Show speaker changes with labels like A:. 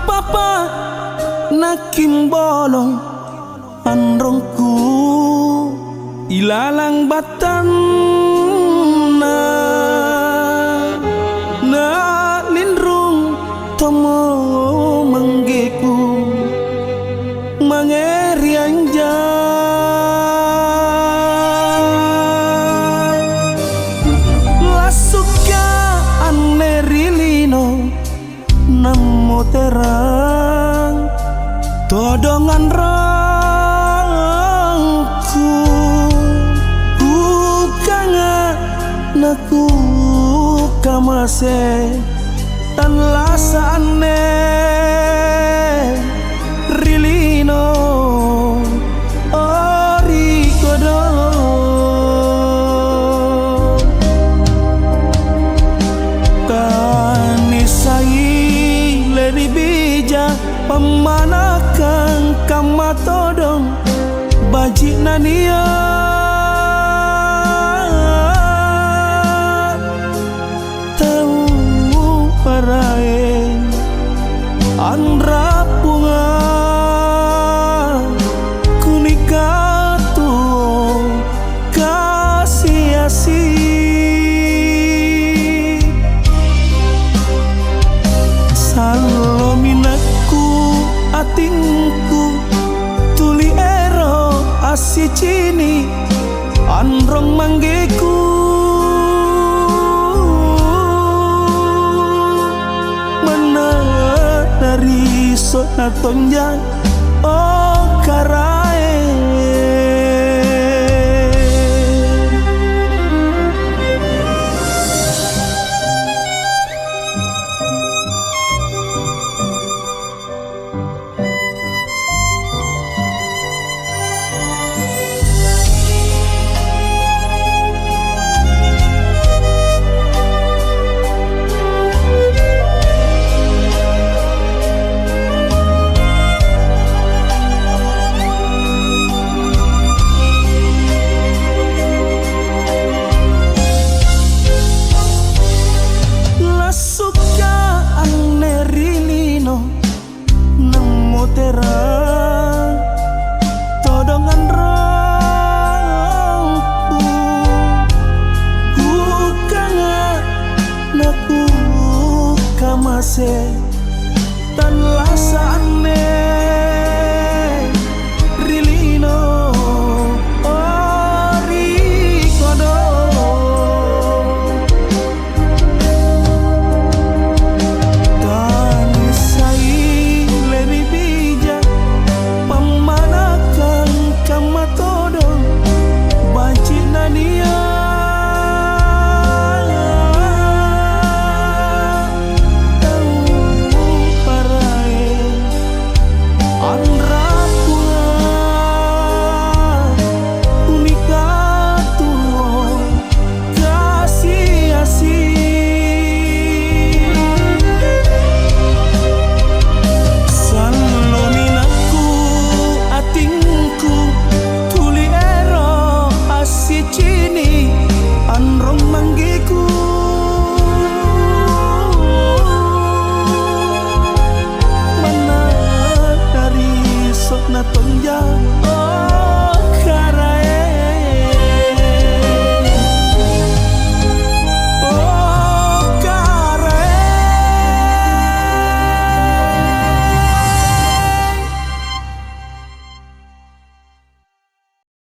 A: papa nakim bolong androngku ilalang batan na lindrung tomo manggeku mangeri anja lasuka anerilino namo terang todongan rangku kukanga naku kamase tan lasane rilino ori kodo kanisai leri bija pemanakan kamatodong bajik nania tahu parae andra bunga kunikatu kasih asih salominaku atingku tuli ero asi cini androng manggeku mana dari sona tonjang oh karae terang todongan rangku kukanga naku kamase tan lasane